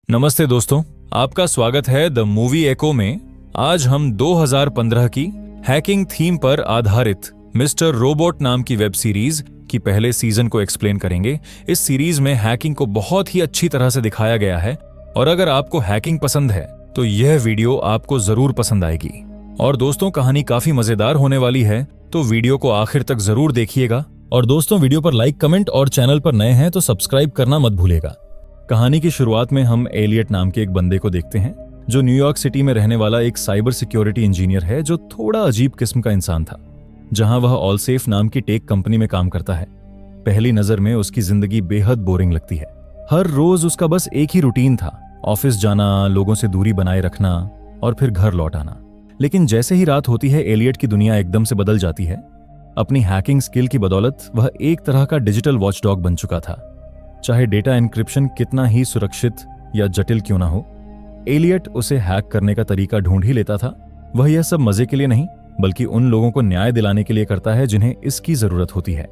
नमस्ते दोस्तों, आपका स्वागत है द मूवी एको में। आज हम 2015 की हैकिंग थीम पर आधारित मिस्टर रोबोट नाम की वेब सीरीज की पहले सीजन को एक्सप्लेन करेंगे। इस सीरीज में हैकिंग को बहुत ही अच्छी तरह से दिखाया गया है और अगर आपको हैकिंग पसंद है तो यह वीडियो आपको जरूर पसंद आएगी। और दोस्तों, कहानी काफी मजेदार होने वाली है, तो वीडियो को आखिर तक जरूर देखिएगा। और दोस्तों, वीडियो पर लाइक, कमेंट और चैनल पर नए हैं तो सब्सक्राइब करना मत भूलिएगा। कहानी की शुरुआत में हम एलियट नाम के एक बंदे को देखते हैं जो न्यूयॉर्क सिटी में रहने वाला एक साइबर सिक्योरिटी इंजीनियर है, जो थोड़ा अजीब किस्म का इंसान था। जहां वह ऑलसेफ नाम की टेक कंपनी में काम करता है। पहली नजर में उसकी जिंदगी बेहद बोरिंग लगती है। हर रोज उसका बस एक ही रूटीन था, ऑफिस जाना, लोगों से दूरी बनाए रखना और फिर घर लौट आना। लेकिन जैसे ही रात होती है, एलियट की दुनिया एकदम से बदल जाती है। अपनी हैकिंग स्किल की बदौलत वह एक तरह का डिजिटल वॉचडॉग बन चुका था। चाहे डेटा एन्क्रिप्शन कितना ही सुरक्षित या जटिल क्यों ना हो, एलियट उसे हैक करने का तरीका ढूंढ ही लेता था। वह यह सब मजे के लिए नहीं, बल्कि उन लोगों को न्याय दिलाने के लिए करता है जिन्हें इसकी जरूरत होती है।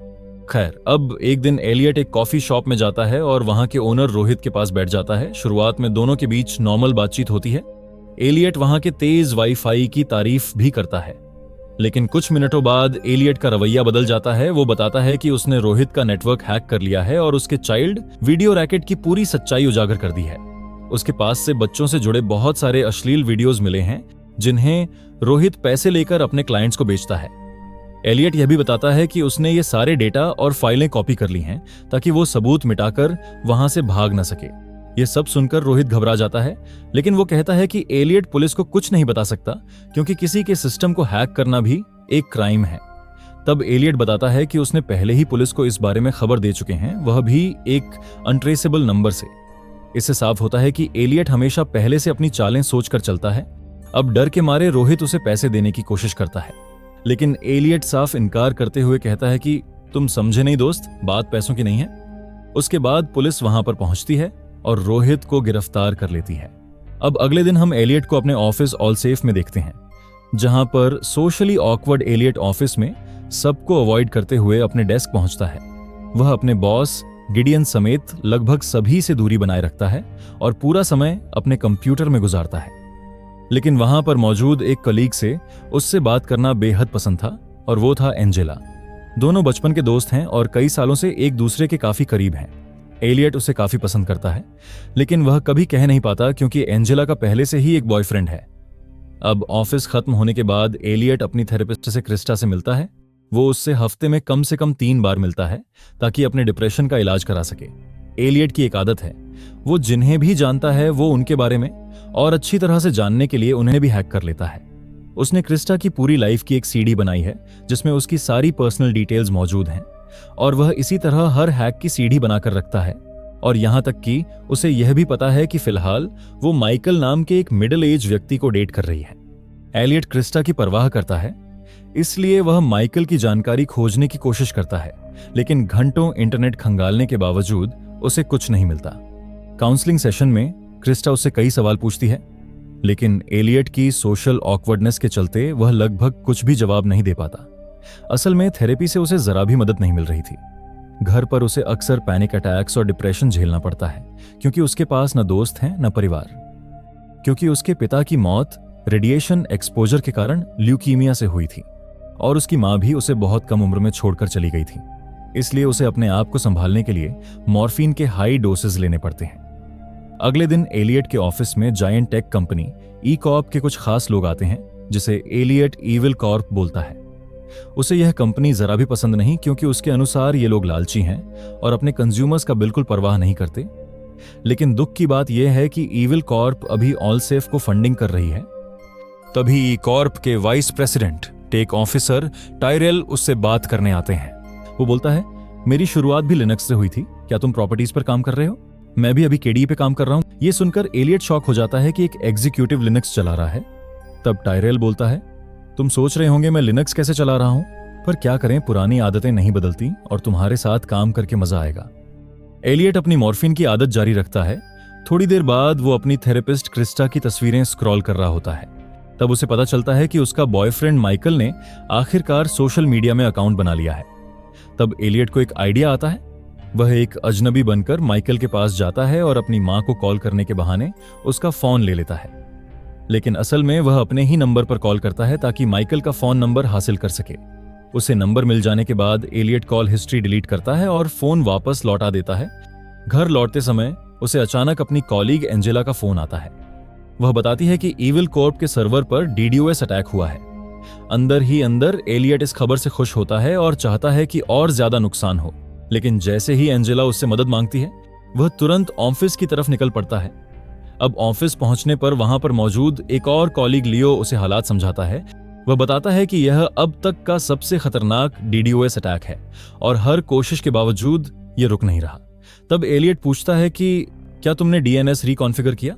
खैर, अब एक दिन एलियट एक कॉफी शॉप में जाता है और वहां के ओनर रोहित के पास बैठ जाता है। शुरुआत में दोनों के बीच नॉर्मल बातचीत होती है। एलियट वहां के तेज वाईफाई की तारीफ भी करता है, लेकिन कुछ मिनटों बाद एलियट का रवैया बदल जाता है। वो बताता है कि उसने रोहित का नेटवर्क हैक कर लिया है और उसके चाइल्ड वीडियो रैकेट की पूरी सच्चाई उजागर कर दी है। उसके पास से बच्चों से जुड़े बहुत सारे अश्लील वीडियोस मिले हैं जिन्हें रोहित पैसे लेकर अपने क्लाइंट्स को बेचता है। एलियट यह भी बताता है कि उसने ये सारे डेटा और फाइलें कॉपी कर ली हैं ताकि वो सबूत मिटाकर वहां से भाग न सके। यह सब सुनकर रोहित घबरा जाता है, लेकिन वो कहता है कि एलियट पुलिस को कुछ नहीं बता सकता क्योंकि किसी के सिस्टम को हैक करना भी एक क्राइम है। तब एलियट बताता है कि उसने पहले ही पुलिस को इस बारे में खबर दे चुके हैं, वह भी एक अनट्रेसेबल नंबर से। इससे साफ होता है कि एलियट हमेशा पहले से अपनी चालें सोचकर चलता है। अब डर के मारे रोहित उसे पैसे देने की कोशिश करता है, लेकिन एलियट साफ इनकार करते हुए कहता है कि तुम समझे नहीं दोस्त, बात पैसों की नहीं है। उसके बाद पुलिस वहां पर पहुंचती है और रोहित को गिरफ्तार कर लेती है। अब अगले दिन हम एलियट को अपने ऑफिस ऑलसेफ में देखते हैं, जहां पर सोशली ऑकवर्ड एलियट ऑफिस में सबको अवॉइड करते हुए अपने डेस्क पहुंचता है। वह अपने बॉस गिडियन समेत लगभग सभी से दूरी बनाए रखता है और पूरा समय अपने कंप्यूटर में गुजारता है। लेकिन वहां पर मौजूद एक कलीग से उससे बात करना बेहद पसंद था और वो था एंजेला। दोनों बचपन के दोस्त हैं और कई सालों से एक दूसरे के काफी करीब हैं। एलियट उसे काफी पसंद करता है, लेकिन वह कभी कह नहीं पाता क्योंकि एंजेला का पहले से ही एक बॉयफ्रेंड है। अब ऑफिस खत्म होने के बाद एलियट अपनी थेरेपिस्ट से क्रिस्टा से मिलता है। वो उससे हफ्ते में कम से कम 3 बार मिलता है ताकि अपने डिप्रेशन का इलाज करा सके। एलियट की एक आदत है, वो जिन्हें भी जानता है वो उनके बारे में और अच्छी तरह से जानने के लिए उन्हें भी हैक कर लेता है। उसने क्रिस्टा की पूरी लाइफ की एक सीडी बनाई है जिसमें उसकी सारी पर्सनल डिटेल्स मौजूद हैं और वह इसी तरह हर हैक की सीडी बनाकर रखता है। और यहां तक कि उसे यह भी पता है कि फिलहाल वो माइकल नाम के एक मिडिल एज व्यक्ति को डेट कर रही है। एलियट क्रिस्टा की परवाह करता है, इसलिए वह माइकल की जानकारी खोजने की कोशिश करता है, लेकिन घंटों इंटरनेट खंगालने के बावजूद उसे कुछ नहीं मिलता। काउंसलिंग सेशन में क्रिस्टा उससे कई सवाल पूछती है, लेकिन एलियट की सोशल ऑकवर्डनेस के चलते वह लगभग कुछ भी जवाब नहीं दे पाता। असल में थेरेपी से उसे जरा भी मदद नहीं मिल रही थी। घर पर उसे अक्सर पैनिक अटैक्स और डिप्रेशन झेलना पड़ता है क्योंकि उसके पास न दोस्त हैं न परिवार। क्योंकि उसके पिता की मौत रेडिएशन एक्सपोजर के कारण ल्यूकीमिया से हुई थी और उसकी मां भी उसे बहुत कम उम्र में छोड़कर चली गई थी, इसलिए उसे अपने आप को संभालने के लिए मॉर्फिन के हाई डोसेज लेने पड़ते हैं। अगले दिन एलियट के ऑफिस में जायंट टेक कंपनी ई कॉर्प के कुछ खास लोग आते हैं जिसे एलियट इविल कॉर्प बोलता है। उसे यह कंपनी जरा भी पसंद नहीं क्योंकि उसके अनुसार ये लोग लालची हैं और अपने कंज्यूमर्स का बिल्कुल परवाह नहीं करते। लेकिन दुख की बात यह है कि इविल कॉर्प अभी ऑलसेफ को फंडिंग कर रही है। तभी कॉर्प के vice president tech officer Tyrell उससे बात करने आते हैं। वो बोलता है, मेरी शुरुआत भी लिनक्स से हुई थी, क्या तुम प्रॉपर्टीज पर काम कर रहे हो? मैं भी अभी केडी पे काम कर रहा हूं। ये सुनकर एलियट शॉक हो जाता है कि एक एग्जीक्यूटिव लिनक्स चला रहा है। तब टायरेल बोलता है, तुम सोच रहे होंगे मैं लिनक्स कैसे चला रहा हूं, पर क्या करें, पुरानी आदतें नहीं बदलती और तुम्हारे साथ काम करके मजा आएगा। एलियट अपनी मॉर्फिन की आदत जारी रखता है। थोड़ी देर बाद वो अपनी थेरेपिस्ट क्रिस्टा की तस्वीरें स्क्रॉल कर रहा होता है। तब उसे पता चलता है कि उसका बॉयफ्रेंड माइकल ने आखिरकार सोशल मीडिया में अकाउंट बना लिया है। तब एलियट को एक आइडिया आता है। वह एक अजनबी बनकर माइकल के पास जाता है और अपनी मां को कॉल करने के बहाने उसका फोन ले लेता है। लेकिन असल में वह अपने ही नंबर पर कॉल करता है ताकि माइकल का फोन नंबर हासिल कर सके। उसे नंबर मिल जाने के बाद एलियट कॉल हिस्ट्री डिलीट करता है और फोन वापस लौटा देता है। घर लौटते समय उसे अचानक अपनी कॉलीग एंजेला का फोन आता है। वह बताती है कि ईविल कॉर्प के सर्वर पर DDoS अटैक हुआ है। अंदर ही अंदर एलियट इस खबर से खुश होता है और चाहता है कि और ज्यादा नुकसान हो, लेकिन जैसे ही एंजेला उससे मदद मांगती है वह तुरंत ऑफिस की तरफ निकल पड़ता है। अब ऑफिस पहुंचने पर वहां पर मौजूद एक और कॉलीग लियो उसे हालात समझाता है। वह बताता है कि यह अब तक का सबसे खतरनाक DDoS अटैक है और हर कोशिश के बावजूद यह रुक नहीं रहा। तब एलियट पूछता है कि क्या तुमने DNS रिकॉन्फ़िगर किया?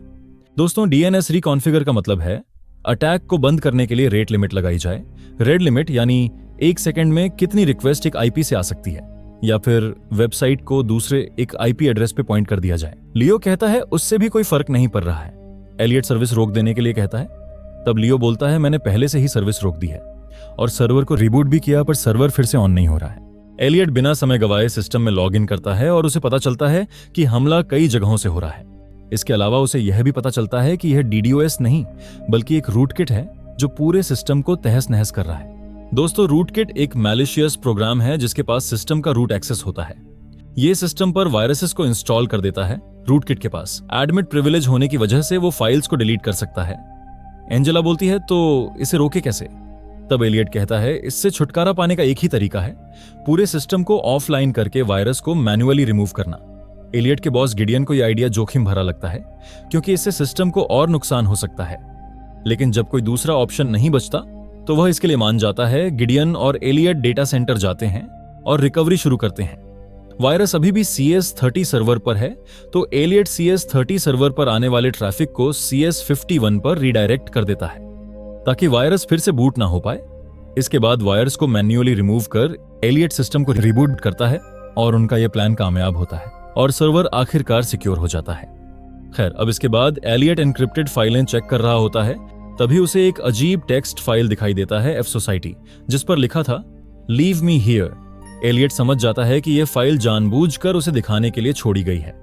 दोस्तों, DNS रिकॉन्फ़िगर का मतलब है अटैक को बंद करने के लिए रेट लिमिट लगाई जाए। रेट लिमिट यानी 1 सेकंड में कितनी रिक्वेस्ट एक IP से आ सकती है, या फिर वेबसाइट को दूसरे एक IP एड्रेस पे पॉइंट कर दिया जाए। लियो कहता है उससे भी कोई फर्क नहीं पड़ रहा है। एलियट सर्विस रोक देने के लिए कहता है। तब लियो बोलता है मैंने पहले से ही सर्विस रोक दी है और सर्वर को रिबूट भी किया, पर सर्वर फिर से ऑन नहीं हो रहा है। एलियट बिना समय गवाए सिस्टम में लॉग इन करता है और उसे पता चलता है कि हमला कई जगहों से हो रहा है। इसके अलावा उसे यह भी पता चलता है कि यह DDoS नहीं बल्कि एक रूटकिट है जो पूरे सिस्टम को तहस नहस कर रहा है। दोस्तों, रूटकिट एक मैलिशियस प्रोग्राम है जिसके पास सिस्टम का रूट एक्सेस होता है। यह सिस्टम पर वायरसेस को इंस्टॉल कर देता है। रूटकिट के पास एडमिट प्रिविलेज होने की वजह से वो फाइल्स को डिलीट कर सकता है। एंजेला बोलती है तो इसे रोके कैसे? तब एलियट कहता है इससे छुटकारा पाने का एक ही तरीका है, पूरे सिस्टम को ऑफलाइन करके वायरस को मैन्युअली रिमूव करना। एलियट के बॉस गिडियन को यह आइडिया जोखिम भरा लगता है क्योंकि इससे सिस्टम को और नुकसान हो सकता है, लेकिन जब कोई दूसरा ऑप्शन नहीं बचता तो वह इसके लिए मान जाता है। गिडियन और एलियट डेटा सेंटर जाते हैं और रिकवरी शुरू करते हैं। वायरस अभी भी CS30 सर्वर पर है, तो एलियट CS30 सर्वर पर आने वाले ट्रैफिक को CS51 पर रीडायरेक्ट कर देता है ताकि वायरस फिर से बूट ना हो पाए। इसके बाद वायरस को मैन्युअली रिमूव कर एलियट सिस्टम को रिबूट करता है और उनका यह प्लान कामयाब होता है और सर्वर आखिरकार सिक्योर हो जाता है। खैर, अब इसके बाद एलियट एन्क्रिप्टेड फाइलें चेक कर रहा होता है, तभी उसे एक अजीब टेक्स्ट फाइल दिखाई देता है F सोसाइटी, जिस पर लिखा था लीव मी हियर। एलियट समझ जाता है कि यह फाइल जानबूझकर उसे दिखाने के लिए छोड़ी गई है,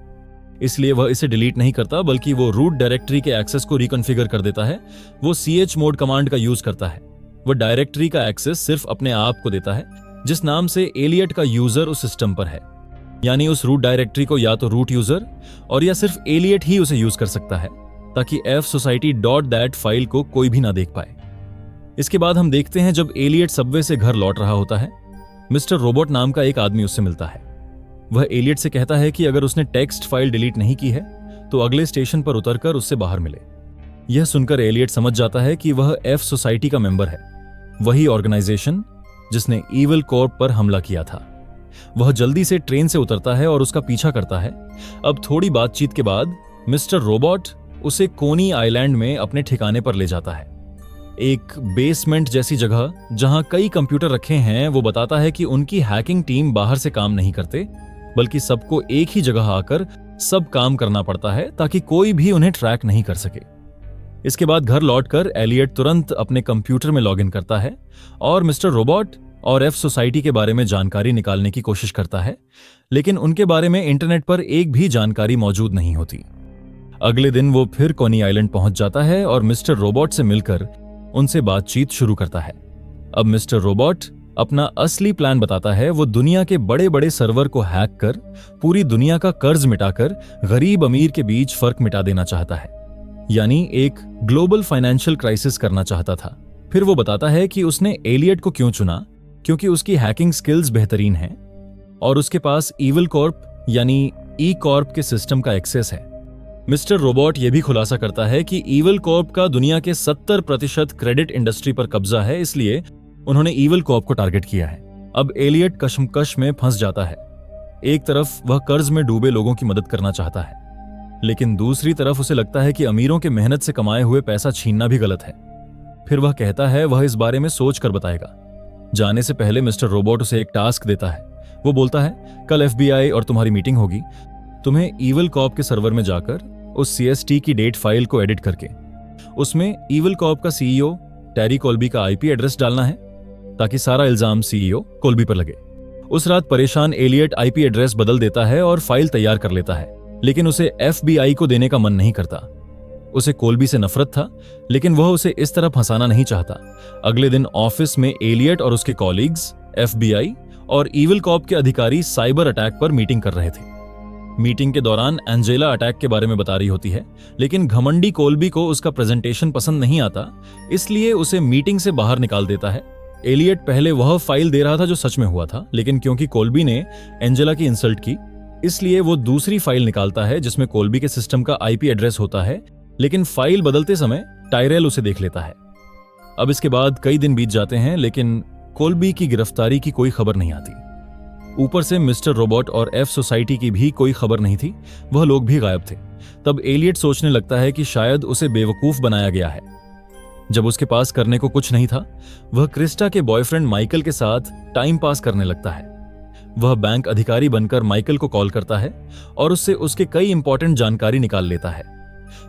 इसलिए वह इसे डिलीट नहीं करता बल्कि वो रूट डायरेक्टरी के एक्सेस को रिकॉन्फ़िगर कर देता है। वो chmod कमांड का यूज करता है। वह डायरेक्टरी का एक्सेस सिर्फ अपने आप को देता है जिस नाम से एलियट का यूजर उस सिस्टम पर है, यानी उस रूट डायरेक्टरी को या तो रूट यूजर और या सिर्फ एलियट ही उसे यूज कर सकता है ताकि fsociety.dat फाइल को कोई भी ना देख पाए। इसके बाद हम देखते हैं जब एलियट सबवे से घर लौट रहा होता है, मिस्टर रोबोट नाम का एक आदमी उससे मिलता है। वह एलियट से कहता है कि अगर उसने टेक्स्ट फाइल डिलीट नहीं की है तो अगले स्टेशन पर उतरकर उससे बाहर मिले। यह सुनकर एलियट समझ जाता है कि वह F सोसाइटी का मेंबर है, वही ऑर्गेनाइजेशन जिसने ईविल कॉर्प पर हमला किया था। वह जल्दी से ट्रेन से उतरता है और उसका पीछा करता है। अब थोड़ी बातचीत के बाद मिस्टर रोबोट उसे कोनी आइलैंड में अपने ठिकाने पर ले जाता है, एक बेसमेंट जैसी जगह जहां कई कंप्यूटर रखे हैं। वो बताता है कि उनकी हैकिंग टीम बाहर से काम नहीं करते बल्कि सबको एक ही जगह आकर सब काम करना पड़ता है ताकि कोई भी उन्हें ट्रैक नहीं कर सके। इसके बाद घर लौटकर एलियट तुरंत अपने कंप्यूटर में लॉगिन करता है और मिस्टर रोबोट और F सोसाइटी के बारे में जानकारी निकालने की कोशिश करता है, लेकिन उनके बारे में इंटरनेट पर एक भी जानकारी मौजूद नहीं होती। अगले दिन वो फिर कोनी आइलैंड पहुंच जाता है और मिस्टर रोबोट से मिलकर उनसे बातचीत शुरू करता है। अब मिस्टर रोबोट अपना असली प्लान बताता है। वो दुनिया के बड़े बड़े सर्वर को हैक कर पूरी दुनिया का कर्ज मिटाकर गरीब अमीर के बीच फर्क मिटा देना चाहता है, यानी एक ग्लोबल फाइनेंशियल क्राइसिस करना चाहता था। फिर वो बताता है कि उसने एलियट को क्यों चुना, क्योंकि उसकी हैकिंग स्किल्स बेहतरीन हैं और उसके पास ईविल कॉर्प यानी ई कॉर्प के सिस्टम का एक्सेस है। मिस्टर रोबोट यह भी खुलासा करता है कि ईविल कॉर्प का दुनिया के 70% क्रेडिट इंडस्ट्री पर कब्जा है, इसलिए उन्होंने ईविल कॉर्प को टारगेट किया है। अब एलियट कशमकश में फंस जाता है। एक तरफ वह कर्ज में डूबे लोगों की मदद करना चाहता है, लेकिन दूसरी तरफ उसे लगता है कि अमीरों के मेहनत से कमाए हुए पैसा छीनना भी गलत है। फिर वह कहता है वह इस बारे में सोच कर बताएगा। जाने से पहले मिस्टर रोबोट उसे एक टास्क देता है। वो बोलता है कल FBI और तुम्हारी मीटिंग होगी, तुम्हें ईविल कॉर्प के सर्वर में जाकर उस CST की डेट फाइल को एडिट करके उसमें ईविल कॉर्प का CEO टैरी कोल्बी का IP एड्रेस डालना है ताकि सारा इल्जाम CEO कोल्बी पर लगे। उस रात परेशान एलियट आईपी एड्रेस बदल देता है और फाइल तैयार कर लेता है, लेकिन उसे एफबीआई को देने का मन नहीं करता। उसे कोल्बी से नफरत था, लेकिन वह उसे इस तरह फंसाना नहीं चाहता। अगले दिन ऑफिस में एलियट और उसके कॉलीग्स एफबीआई और इविल कॉप के अधिकारी साइबर अटैक पर मीटिंग कर रहे थे। मीटिंग के दौरान एंजेला अटैक के बारे में बता रही होती है, लेकिन घमंडी कोल्बी को उसका प्रेजेंटेशन पसंद नहीं आता, इसलिए उसे मीटिंग से बाहर निकाल देता है। एलियट पहले वह फाइल दे रहा था जो सच में हुआ था, लेकिन क्योंकि कोल्बी ने एंजेला की इंसल्ट की, इसलिए वो दूसरी फाइल निकालता है जिसमें कोल्बी के सिस्टम का आईपी एड्रेस होता है, लेकिन फाइल बदलते समय टायरेल उसे देख लेता है। अब इसके बाद कई दिन बीत जाते हैं, लेकिन कोल्बी की गिरफ्तारी की कोई खबर नहीं आती। ऊपर से मिस्टर रोबोट और एफ सोसाइटी की भी कोई खबर नहीं थी, वह लोग भी गायब थे। तब एलियट सोचने लगता है कि शायद उसे बेवकूफ बनाया गया है। जब उसके पास करने को कुछ नहीं था, वह क्रिस्टा के बॉयफ्रेंड माइकल के साथ टाइम पास करने लगता है। वह बैंक अधिकारी बनकर माइकल को कॉल करता है और उससे उसके कई इंपॉर्टेंट जानकारी निकाल लेता है।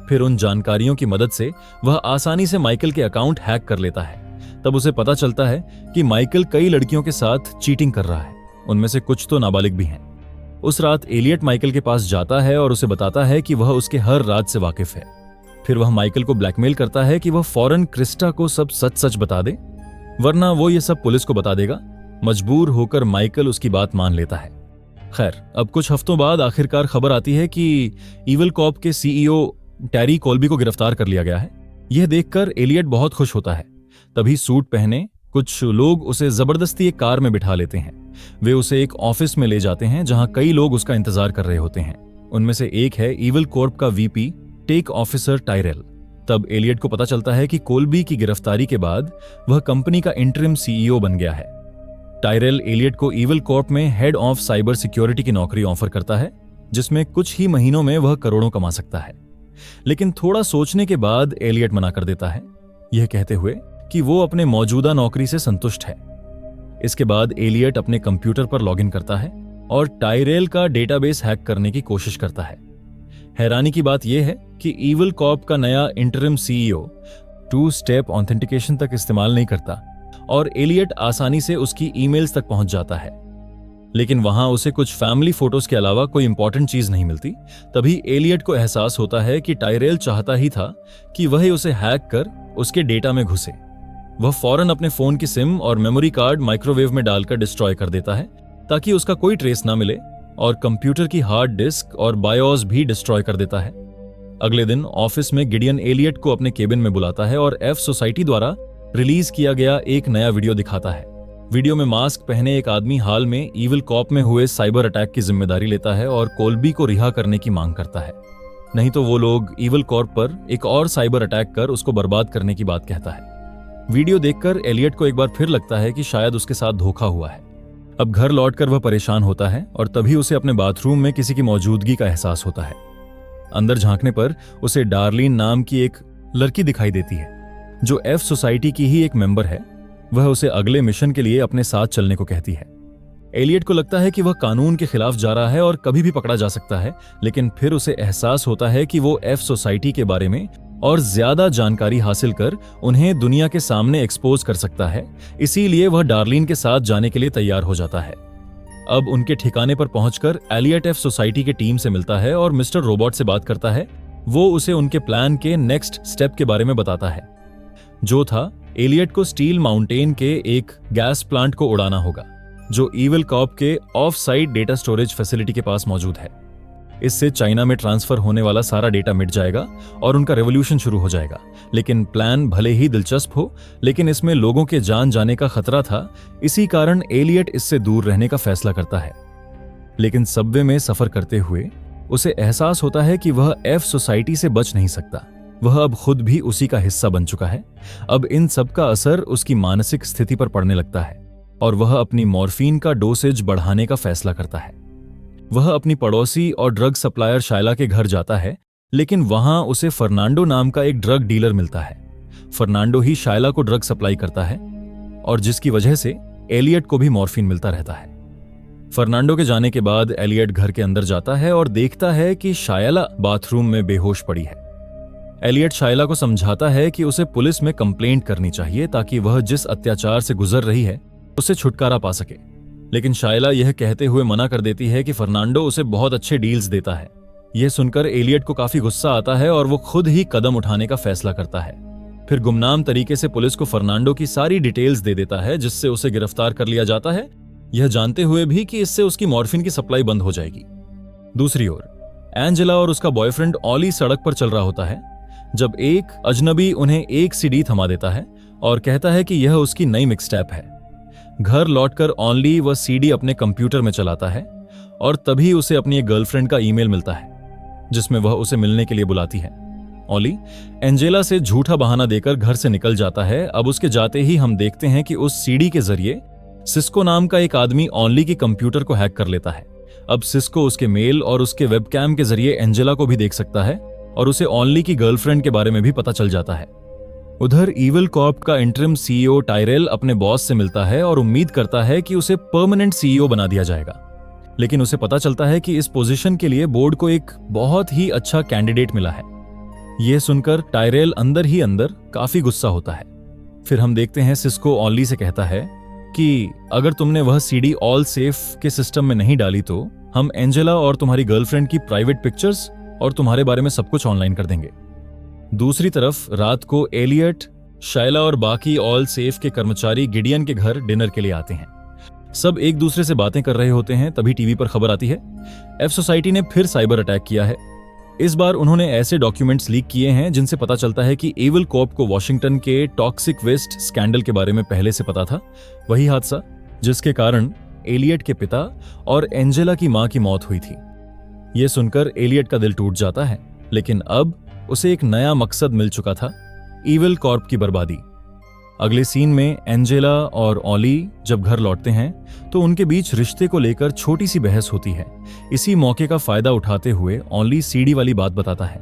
फिर उन जानकारियों की मदद से वह आसानी से माइकल के अकाउंट हैक कर लेता है। तब उसे पता चलता है कि माइकल कई लड़कियों के साथ चीटिंग कर रहा है, उनमें से कुछ तो नाबालिग भी हैं। उस रात एलियट माइकल के पास जाता है और उसे बताता है कि वह उसके हर राज से वाकिफ है। फिर वह माइकल को ब्लैकमेल करता है कि वह फौरन क्रिस्टा को सब सच सच बता दे, वरना वो ये सब पुलिस को बता देगा। मजबूर होकर माइकल उसकी बात मान लेता है। खैर, अब कुछ हफ्तों बाद आखिरकार खबर आती है कि इविल कॉप के सीईओ टेरी कोल्बी को गिरफ्तार कर लिया गया है। यह देखकर एलियट बहुत खुश होता है। तभी सूट पहने कुछ लोग उसे जबरदस्ती एक कार में बिठा लेते हैं। वे उसे एक ऑफिस में ले जाते हैं जहां कई लोग उसका इंतजार कर रहे होते हैं। उनमें से एक है इविल कॉर्प का वीपी टेक ऑफिसर टायरेल। तब एलियट को पता चलता है कि कोल्बी की गिरफ्तारी के बाद वह कंपनी का इंटरिम सीईओ बन गया है। टायरेल एलियट को इविल कॉर्प में हेड ऑफ साइबर सिक्योरिटी की नौकरी ऑफर करता है, जिसमें कुछ ही महीनों में वह करोड़ों कमा सकता है। लेकिन थोड़ा सोचने के बाद एलियट मना कर देता है, यह कहते हुए कि वो अपने मौजूदा नौकरी से संतुष्ट है। इसके बाद एलियट अपने कंप्यूटर पर लॉगिन करता है और टायरेल का डेटाबेस हैक करने की कोशिश करता है। हैरानी की बात यह है कि इविल कॉर्प का नया इंटरिम सीईओ 2 स्टेप ऑथेंटिकेशन तक इस्तेमाल नहीं करता और एलियट आसानी से उसकी ईमेल्स तक पहुंच जाता है। लेकिन वहां उसे कुछ फैमिली फोटोज के अलावा कोई इंपॉर्टेंट चीज नहीं मिलती। तभी एलियट को एहसास होता है कि टायरेल चाहता ही था कि वह उसे हैक कर उसके डेटा में घुसे। वह फौरन अपने फोन की सिम और मेमोरी कार्ड माइक्रोवेव में डालकर डिस्ट्रॉय कर देता है ताकि उसका कोई ट्रेस ना मिले, और कंप्यूटर की हार्ड डिस्क और बायोस भी डिस्ट्रॉय कर देता है। अगले दिन ऑफिस में गिडियन एलियट को अपने केबिन में बुलाता है और एफ सोसाइटी द्वारा रिलीज किया गया एक नया वीडियो दिखाता है। वीडियो में मास्क पहने एक आदमी हाल में इविल कॉप में हुए साइबर अटैक की जिम्मेदारी लेता है और कोल्बी को रिहा करने की मांग करता है, नहीं तो वो लोग इविल कॉर्प पर एक और साइबर अटैक कर उसको बर्बाद करने की बात कहता है। वीडियो देखकर एलियट को एक बार फिर लगता है कि शायद उसके साथ धोखा हुआ है। अब घर लौटकर वह परेशान होता है और तभी उसे अपने बाथरूम में किसी की मौजूदगी का एहसास होता है। अंदर झांकने पर उसे डार्लिन नाम की एक लड़की दिखाई देती है जो एफ सोसाइटी की ही एक मेंबर है। वह उसे अगले मिशन के लिए अपने साथ चलने को कहती है। एलियट को लगता है कि वह कानून के खिलाफ जा रहा है और कभी भी पकड़ा जा सकता है, लेकिन फिर उसे एहसास होता है कि वो एफ सोसाइटी के बारे में और ज्यादा जानकारी हासिल कर उन्हें दुनिया के सामने एक्सपोज कर सकता है। इसीलिए वह डार्लिन के साथ जाने के लिए तैयार हो जाता है। अब उनके ठिकाने पर पहुंचकर एलियट एफ सोसाइटी की टीम से मिलता है और मिस्टर रोबोट से बात करता है। वो उसे उनके प्लान के नेक्स्ट स्टेप के बारे में बताता है, जो था एलियट को स्टील माउंटेन के एक गैस प्लांट को उड़ाना होगा जो इविल कॉप के of site data storage facility के पास मौजूद है। इससे चाइना में ट्रांसफर होने वाला सारा डेटा मिट जाएगा और उनका रेवोल्यूशन शुरू हो जाएगा। लेकिन प्लान भले ही दिलचस्प हो, लेकिन इसमें लोगों के जान जाने का खतरा था। इसी कारण एलियट इससे दूर रहने का फैसला करता है। लेकिन सबवे में सफर करते हुए उसे एहसास होता है कि वह एफ सोसाइटी से बच नहीं सकता। वह अब खुद भी उसी का हिस्सा बन चुका है। अब इन सब का असर उसकी मानसिक स्थिति पर पड़ने लगता है और वह अपनी मॉर्फिन का डोसेज बढ़ाने का फैसला करता है। वह अपनी पड़ोसी और ड्रग सप्लायर शायला के घर जाता है, लेकिन वहां उसे फर्नांडो नाम का एक ड्रग डीलर मिलता है। फर्नांडो ही शायला को ड्रग सप्लाई करता है और जिसकी वजह से एलियट को भी मॉर्फिन मिलता रहता है। फर्नांडो के जाने के बाद एलियट घर के अंदर जाता है और देखता है कि शायला बाथरूम में बेहोश पड़ी है। एलियट शायला को समझाता है कि उसे पुलिस में कंप्लेंट करनी चाहिए ताकि वह जिस अत्याचार से गुजर रही है उससे छुटकारा पा सके। लेकिन शायला यह कहते हुए मना कर देती है कि फर्नांडो उसे बहुत अच्छे डील्स देता है। यह सुनकर एलियट को काफी गुस्सा आता है और वो खुद ही कदम उठाने का फैसला करता है। फिर गुमनाम तरीके से पुलिस को फर्नांडो की सारी डिटेल्स दे देता है, जिससे उसे गिरफ्तार कर लिया जाता है, यह जानते हुए भी कि इससे उसकी मॉर्फिन की सप्लाई बंद हो जाएगी। दूसरी ओर एंजेला और उसका बॉयफ्रेंड ऑली सड़क पर चल रहा होता है जब एक अजनबी उन्हें एक सीडी थमा देता है और कहता है कि यह उसकी नई मिक्सटैप है। घर लौटकर ऑली वह सीडी अपने कंप्यूटर में चलाता है और तभी उसे अपनी एक गर्लफ्रेंड का ईमेल मिलता है जिसमें वह उसे मिलने के लिए बुलाती है। ऑली एंजेला से झूठा बहाना देकर घर से निकल जाता है। अब उसके जाते ही हम देखते हैं कि उस सीडी के जरिए सिस्को नाम का एक आदमी ऑली की कंप्यूटर को हैक कर लेता है। अब सिस्को उसके मेल और उसके वेबकैम के जरिए एंजेला को भी देख सकता है और उसे ऑली की गर्लफ्रेंड के बारे में भी पता चल जाता है। उधर इविल कॉर्प का इंटरिम सीईओ टायरेल अपने बॉस से मिलता है और उम्मीद करता है कि उसे परमानेंट सीईओ बना दिया जाएगा, लेकिन उसे पता चलता है कि इस पोजीशन के लिए बोर्ड को एक बहुत ही अच्छा कैंडिडेट मिला है। यह सुनकर टायरेल अंदर ही अंदर काफी गुस्सा होता है। फिर हम देखते हैं सिस्को ऑली से कहता है कि अगर तुमने वह सीडी ऑल सेफ के सिस्टम में नहीं डाली तो हम एंजेला और तुम्हारी गर्लफ्रेंड की प्राइवेट पिक्चर्स और तुम्हारे बारे में सब कुछ ऑनलाइन कर देंगे। दूसरी तरफ रात को एलियट, शायला और बाकी ऑल सेफ के कर्मचारी गिडियन के घर डिनर के लिए आते हैं। सब एक दूसरे से बातें कर रहे होते हैं, तभी टीवी पर खबर आती है एफ सोसाइटी ने फिर साइबर अटैक किया है। इस बार उन्होंने ऐसे डॉक्यूमेंट्स लीक किए हैं जिनसे पता चलता है कि इविल कॉर्प को वॉशिंगटन के टॉक्सिक वेस्ट स्कैंडल के बारे में पहले से पता था, वही हादसा जिसके कारण एलियट के पिता और एंजेला की मां की मौत हुई थी। यह सुनकर एलियट का दिल टूट जाता है, लेकिन अब उसे एक नया मकसद मिल चुका था, इविल कॉर्प की बर्बादी। अगले सीन में एंजेला और ऑली जब घर लौटते हैं तो उनके बीच रिश्ते को लेकर छोटी सी बहस होती है। इसी मौके का फायदा उठाते हुए ऑली सीडी वाली बात बताता है।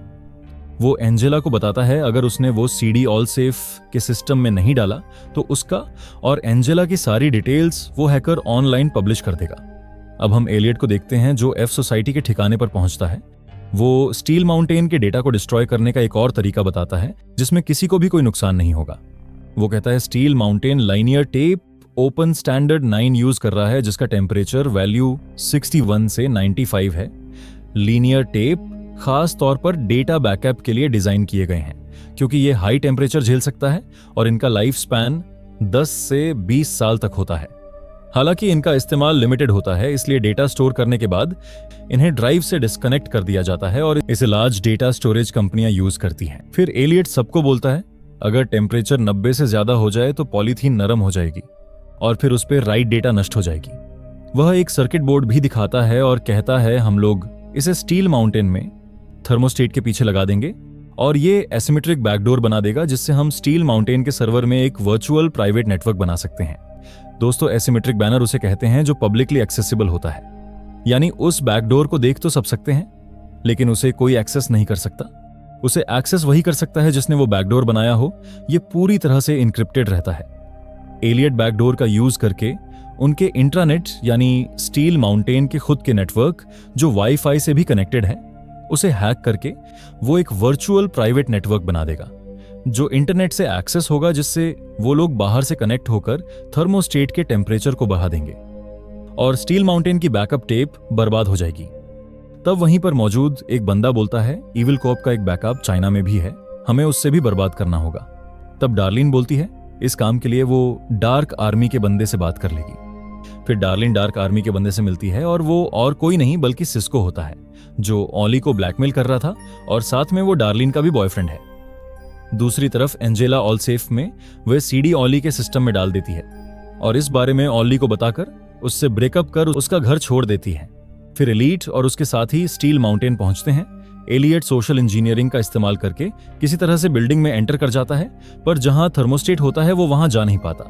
वो एंजेला को बताता है अगर उसने वो सीडी ऑल सेफ के सिस्टम में नहीं डाला तो उसका और एंजेला की सारी डिटेल्स वो हैकर ऑनलाइन पब्लिश कर देगा। अब हम एलियट को देखते हैं जो एफ सोसाइटी के ठिकाने पर पहुंचता है। वो स्टील माउंटेन के डेटा को डिस्ट्रॉय करने का एक और तरीका बताता है जिसमें किसी को भी कोई नुकसान नहीं होगा। वो कहता है steel mountain linear tape open standard 9 use कर रहा है जिसका टेम्परेचर वैल्यू 61 से 95 है। लीनियर टेप खास तौर पर डेटा बैकअप के लिए डिजाइन किए गए हैं क्योंकि ये हाई टेम्परेचर झेल सकता है और इनका लाइफ स्पैन 10 से 20 साल तक होता है। हालांकि इनका इस्तेमाल लिमिटेड होता है, इसलिए डेटा स्टोर करने के बाद इन्हें ड्राइव से डिस्कनेक्ट कर दिया जाता है और इसे लार्ज डेटा स्टोरेज कंपनियां यूज करती हैं। फिर एलियट सबको बोलता है अगर टेम्परेचर 90 से ज्यादा हो जाए तो पॉलीथीन नरम हो जाएगी और फिर उस पर राइट डेटा नष्ट हो जाएगी। वह एक सर्किट बोर्ड भी दिखाता है और कहता है हम लोग इसे स्टील माउंटेन में थर्मोस्टेट के पीछे लगा देंगे और ये एसिमेट्रिक बैकडोर बना देगा जिससे हम स्टील माउंटेन के सर्वर में एक वर्चुअल प्राइवेट नेटवर्क बना सकते हैं। दोस्तों, एसिमेट्रिक बैनर उसे कहते हैं जो पब्लिकली एक्सेसिबल होता है, यानी उस बैकडोर को देख तो सब सकते हैं लेकिन उसे कोई एक्सेस नहीं कर सकता। उसे एक्सेस वही कर सकता है जिसने वो बैकडोर बनाया हो। यह पूरी तरह से इनक्रिप्टेड रहता है। एलियट बैकडोर का यूज करके उनके इंट्रानेट यानी स्टील माउंटेन के खुद के नेटवर्क जो वाईफाई से भी कनेक्टेड है उसे हैक करके वो एक वर्चुअल प्राइवेट नेटवर्क बना देगा जो इंटरनेट से एक्सेस होगा, जिससे वो लोग बाहर से कनेक्ट होकर थर्मोस्टेट के टेम्परेचर को बढ़ा देंगे और स्टील माउंटेन की बैकअप टेप बर्बाद हो जाएगी। तब वहीं पर मौजूद एक बंदा बोलता है इविल कॉर्प का एक बैकअप चाइना में भी है, हमें उससे भी बर्बाद करना होगा। तब डार्लिन बोलती है इस काम के लिए वो डार्क आर्मी के बंदे से बात कर लेगी। फिर डार्लिन डार्क आर्मी के बंदे से मिलती है और वो और कोई नहीं बल्कि सिस्को होता है जो ऑली को ब्लैकमेल कर रहा था और साथ में वो डार्लिन का भी बॉयफ्रेंड है। दूसरी तरफ एंजेला ऑल सेफ में वह सीडी ऑली के सिस्टम में डाल देती है और इस बारे में ऑली को बताकर उससे ब्रेकअप कर उसका घर छोड़ देती है। फिर एलिट और उसके साथी स्टील माउंटेन पहुंचते हैं। एलियट सोशल इंजीनियरिंग का इस्तेमाल करके किसी तरह से बिल्डिंग में एंटर कर जाता है, पर जहां थर्मोस्टेट होता है वो वहां जा नहीं पाता।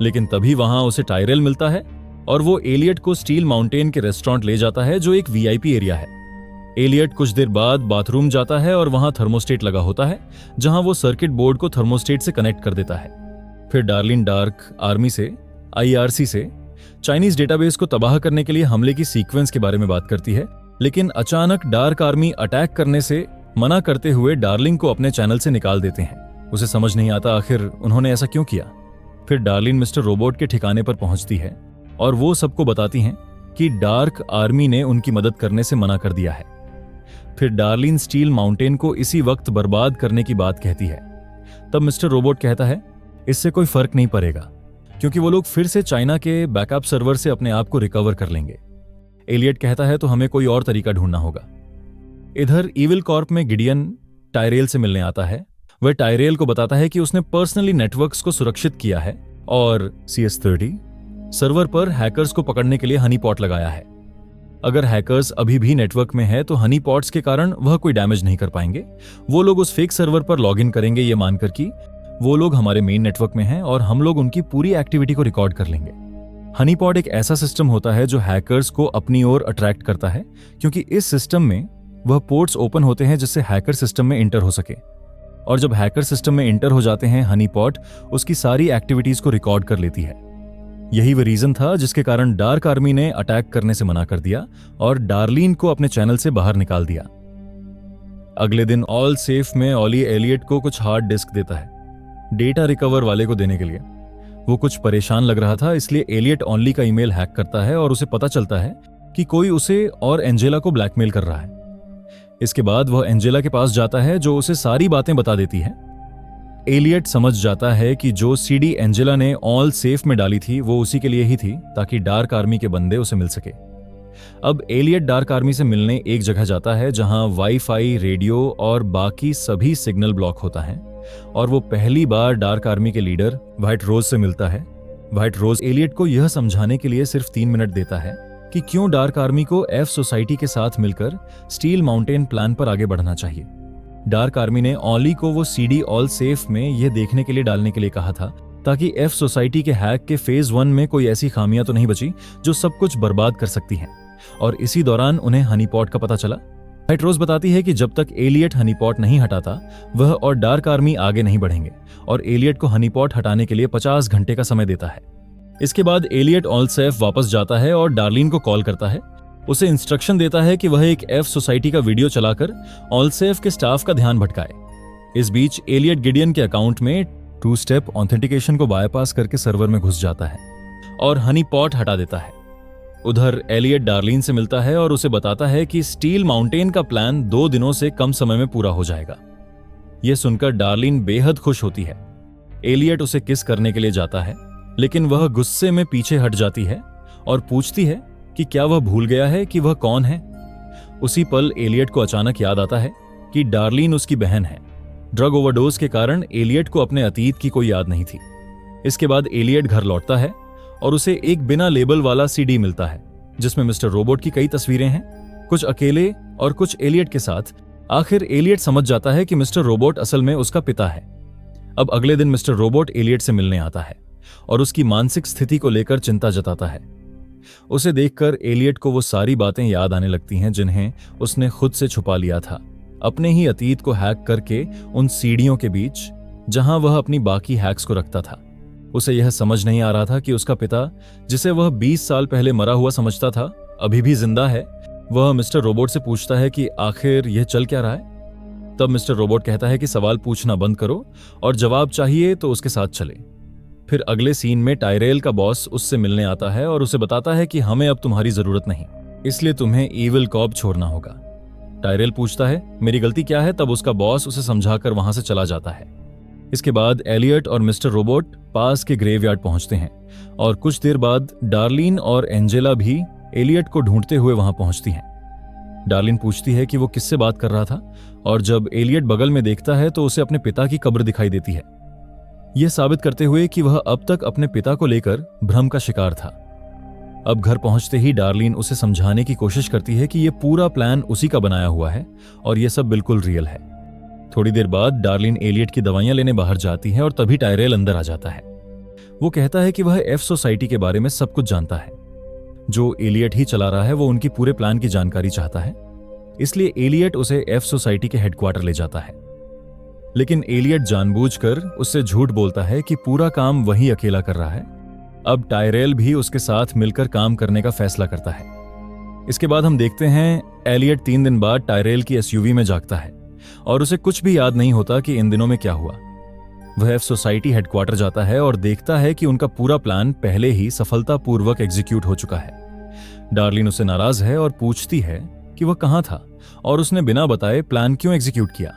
लेकिन तभी वहां उसे टायरेल मिलता है और वो एलियट को स्टील माउंटेन के रेस्टोरेंट ले जाता है जो एक वीआईपी एरिया है। एलियट कुछ देर बाद बाथरूम जाता है और वहां थर्मोस्टेट लगा होता है जहां वो सर्किट बोर्ड को थर्मोस्टेट से कनेक्ट कर देता है। फिर डार्लिन डार्क आर्मी से आईआरसी से चाइनीज डेटाबेस को तबाह करने के लिए हमले की सीक्वेंस के बारे में बात करती है, लेकिन अचानक डार्क आर्मी अटैक करने से मना करते हुए डार्लिन को अपने चैनल से निकाल देते हैं। उसे समझ नहीं आता आखिर उन्होंने ऐसा क्यों किया। फिर डार्लिन मिस्टर रोबोट के ठिकाने पर पहुंचती है और वो सबको बताती हैं कि डार्क आर्मी ने उनकी मदद करने से मना कर दिया है। फिर डार्लिन स्टील माउंटेन को इसी वक्त बर्बाद करने की बात कहती है। तब मिस्टर रोबोट कहता है इससे कोई फर्क नहीं पड़ेगा, क्योंकि वो लोग फिर से चाइना के बैकअप सर्वर से अपने आप को रिकवर कर लेंगे। एलियट कहता है तो हमें कोई और तरीका ढूंढना होगा। इधर इविल कॉर्प में गिडियन टायरेल से मिलने आता है। वह टायरेल को बताता है कि उसने पर्सनली नेटवर्क्स को सुरक्षित किया है और CS-30 सर्वर पर हैकर्स को पकड़ने के लिए हनी पॉट लगाया है। अगर हैकर्स अभी भी नेटवर्क में है तो हनी पॉट्स के कारण वह कोई डैमेज नहीं कर पाएंगे। वो लोग उस फेक सर्वर पर लॉगिन करेंगे ये मानकर कि वो लोग हमारे मेन नेटवर्क में हैं और हम लोग उनकी पूरी एक्टिविटी को रिकॉर्ड कर लेंगे। हनी पॉट एक ऐसा सिस्टम होता है जो हैकर्स को अपनी ओर अट्रैक्ट करता है, क्योंकि इस सिस्टम में वह पोर्ट्स ओपन होते हैं जिससे हैकर सिस्टम में इंटर हो सके। और जब हैकर सिस्टम में इंटर हो जाते हैं, हनी पॉट उसकी सारी एक्टिविटीज को रिकॉर्ड कर लेती है। यही वह रीजन था जिसके कारण डार्क आर्मी ने अटैक करने से मना कर दिया और डार्लिन को अपने चैनल से बाहर निकाल दिया। अगले दिन ऑल सेफ में ऑली एलियट को कुछ हार्ड डिस्क देता है डेटा रिकवर वाले को देने के लिए। वो कुछ परेशान लग रहा था, इसलिए एलियट ऑनली का ईमेल हैक करता है और उसे पता चलता है कि कोई उसे और एंजेला को ब्लैकमेल कर रहा है। इसके बाद वह एंजेला के पास जाता है जो उसे सारी बातें बता देती है। एलियट समझ जाता है कि जो सीडी एंजेला ने ऑल सेफ में डाली थी वो उसी के लिए ही थी, ताकि डार्क आर्मी के बंदे उसे मिल सके। अब एलियट डार्क आर्मी से मिलने एक जगह जाता है जहां वाईफाई, रेडियो और बाकी सभी सिग्नल ब्लॉक होता है, और वो पहली बार डार्क आर्मी के लीडर व्हाइट रोज से मिलता है। व्हाइट रोज एलियट को यह समझाने के लिए सिर्फ 3 मिनट देता है कि क्यों डार्क आर्मी को एफ सोसाइटी के साथ मिलकर स्टील माउंटेन प्लान पर आगे बढ़ना चाहिए। डार्क आर्मी ने ऑली को वो सीडी ऑल सेफ में यह देखने के लिए डालने के लिए कहा था ताकि एफ सोसाइटी के हैक के फेज 1 में कोई ऐसी खामियां तो नहीं बची जो सब कुछ बर्बाद कर सकती हैं। और इसी दौरान उन्हें हनी पॉट का पता चला। व्हाइट रोज बताती है कि जब तक एलियट हनी पॉट नहीं हटाता वह और डार्क आर्मी आगे नहीं बढ़ेंगे, और एलियट को हनी पॉट हटाने के लिए 50 घंटे का समय देता है। इसके बाद एलियट ऑल सेफ वापस जाता है और डार्लिन को कॉल करता है। उसे इंस्ट्रक्शन देता है कि वह एक एफ सोसाइटी का वीडियो चलाकर ऑल सेफ के स्टाफ का ध्यान भटकाए। इस बीच एलियट गिडियन के अकाउंट में 2 स्टेप ऑथेंटिकेशन को बायपास करके सर्वर में घुस जाता है और हनी पॉट हटा देता है। उधर एलियट डार्लिन से मिलता है और उसे बताता है कि स्टील माउंटेन का प्लान 2 दिनों से कम समय में पूरा हो जाएगा। यह सुनकर डार्लिन बेहद खुश होती है। एलियट उसे किस करने के लिए जाता है, लेकिन वह गुस्से में पीछे हट जाती है और पूछती है कि क्या वह भूल गया है कि वह कौन है। उसी पल एलियट को अचानक याद आता है कि डार्लिन उसकी बहन है। ड्रग ओवरडोज के कारण एलियट को अपने अतीत की कोई याद नहीं थी। इसके बाद एलियट घर लौटता है और उसे एक बिना लेबल वाला सीडी मिलता है जिसमें मिस्टर रोबोट की कई तस्वीरें हैं, कुछ अकेले और कुछ एलियट के साथ। आखिर एलियट समझ जाता है कि मिस्टर रोबोट असल में उसका पिता है। अब अगले दिन मिस्टर रोबोट एलियट से मिलने आता है और उसकी मानसिक स्थिति को लेकर चिंता जताता है। उसे देखकर एलियट को वो सारी बातें याद आने लगती हैं जिन्हें उसने खुद से छुपा लिया था, अपने ही अतीत को हैक करके उन सीढ़ियों के बीच जहां वह अपनी बाकी हैक्स को रखता था। उसे यह समझ नहीं आ रहा था कि उसका पिता, जिसे वह 20 साल पहले मरा हुआ समझता था, अभी भी जिंदा है। वह मिस्टर रोबोट से पूछता है कि आखिर यह चल क्या रहा है। तब मिस्टर रोबोट कहता है कि सवाल पूछना बंद करो और जवाब चाहिए तो उसके साथ चले। फिर अगले सीन में टायरेल का बॉस उससे मिलने आता है और उसे बताता है कि हमें अब तुम्हारी जरूरत नहीं, इसलिए तुम्हें इविल कॉर्प छोड़ना होगा। टायरेल पूछता है मेरी गलती क्या है, तब उसका बॉस उसे समझाकर वहां से चला जाता है। इसके बाद एलियट और मिस्टर रोबोट पास के ग्रेवयार्ड पहुंचते हैं और कुछ देर बाद डार्लिन और एंजेला भी एलियट को ढूंढते हुए वहां पहुंचती हैं। डार्लिन पूछती है कि वो किससे बात कर रहा था, और जब एलियट बगल में देखता है तो उसे अपने पिता की कब्र दिखाई देती है, यह साबित करते हुए कि वह अब तक अपने पिता को लेकर भ्रम का शिकार था। अब घर पहुंचते ही डार्लिन उसे समझाने की कोशिश करती है कि यह पूरा प्लान उसी का बनाया हुआ है और यह सब बिल्कुल रियल है। थोड़ी देर बाद डार्लिन एलियट की दवाइयां लेने बाहर जाती है और तभी टायरेल अंदर आ जाता है। वो कहता है कि वह एफ सोसाइटी के बारे में सब कुछ जानता है। जो एलियट ही चला रहा है वो उनकी पूरे प्लान की जानकारी चाहता है, इसलिए एलियट उसे एफ सोसाइटी के हेडक्वार्टर ले जाता है। लेकिन एलियट जानबूझकर उससे झूठ बोलता है कि पूरा काम वही अकेला कर रहा है। अब टायरेल भी उसके साथ मिलकर काम करने का फैसला करता है। इसके बाद हम देखते हैं एलियट 3 दिन बाद टायरेल की एसयूवी में जागता है और उसे कुछ भी याद नहीं होता कि इन दिनों में क्या हुआ। वह एफ सोसाइटी हेडक्वार्टर जाता है और देखता है कि उनका पूरा प्लान पहले ही सफलतापूर्वक एग्जीक्यूट हो चुका है। डार्लिन उससे नाराज है और पूछती है कि वह कहां था और उसने बिना बताए प्लान क्यों एग्जीक्यूट किया।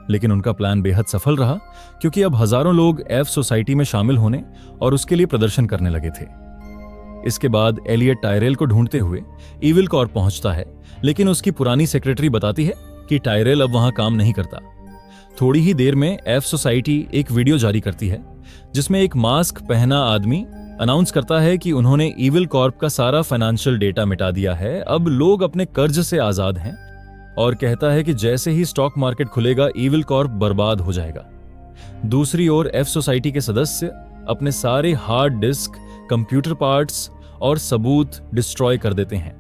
लेकिन उनका प्लान बेहद सफल रहा, क्योंकि अब हजारों लोग एफ सोसाइटी में शामिल होने और उसके लिए प्रदर्शन करने लगे थे। इसके बाद एलियट टायरेल को ढूंढते हुए ईविल कॉर्प पहुंचता है, लेकिन उसकी पुरानी सेक्रेटरी बताती है कि टायरेल अब वहां काम नहीं करता। थोड़ी ही देर में एफ सोसाइटी एक वीडियो जारी करती है जिसमें एक मास्क पहना आदमी अनाउंस करता है कि उन्होंने ईविल कॉर्प का सारा फाइनेंशियल डेटा मिटा दिया है, अब लोग अपने कर्ज से आजाद हैं, और कहता है कि जैसे ही स्टॉक मार्केट खुलेगा ईविल कॉर्प बर्बाद हो जाएगा। दूसरी ओर एफ सोसाइटी के सदस्य अपने सारे हार्ड डिस्क, कंप्यूटर पार्ट्स और सबूत डिस्ट्रॉय कर देते हैं।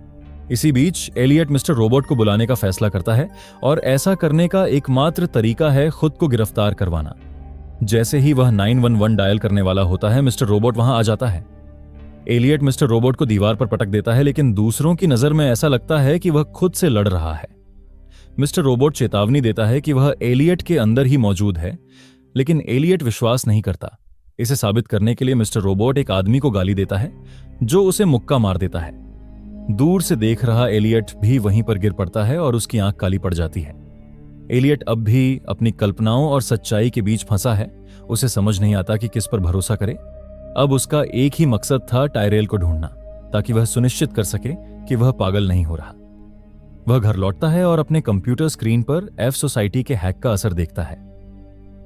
इसी बीच एलियट मिस्टर रोबोट को बुलाने का फैसला करता है और ऐसा करने का एकमात्र तरीका है खुद को गिरफ्तार करवाना। जैसे ही वह 911 डायल करने वाला होता है, मिस्टर रोबोट वहां आ जाता है। एलियट मिस्टर रोबोट को दीवार पर पटक देता है, लेकिन दूसरों की नजर में ऐसा लगता है कि वह खुद से लड़ रहा है। मिस्टर रोबोट चेतावनी देता है कि वह एलियट के अंदर ही मौजूद है, लेकिन एलियट विश्वास नहीं करता। इसे साबित करने के लिए मिस्टर रोबोट एक आदमी को गाली देता है जो उसे मुक्का मार देता है। दूर से देख रहा एलियट भी वहीं पर गिर पड़ता है और उसकी आंख काली पड़ जाती है। एलियट अब भी अपनी कल्पनाओं और सच्चाई के बीच फंसा है। उसे समझ नहीं आता कि किस पर भरोसा करे। अब उसका एक ही मकसद था टायरेल को ढूंढना, ताकि वह सुनिश्चित कर सके कि वह पागल नहीं हो रहा। वह घर लौटता है और अपने कंप्यूटर स्क्रीन पर एफ सोसाइटी के हैक का असर देखता है।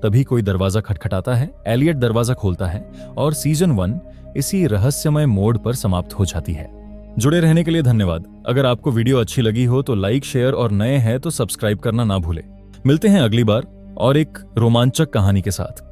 तभी कोई दरवाजा खटखटाता है। एलियट दरवाजा खोलता है और सीजन 1 इसी रहस्यमय मोड़ पर समाप्त हो जाती है। जुड़े रहने के लिए धन्यवाद। अगर आपको वीडियो अच्छी लगी हो तो लाइक, शेयर और नए हैं तो सब्सक्राइब करना ना भूलें। मिलते हैं अगली बार और एक रोमांचक कहानी के साथ।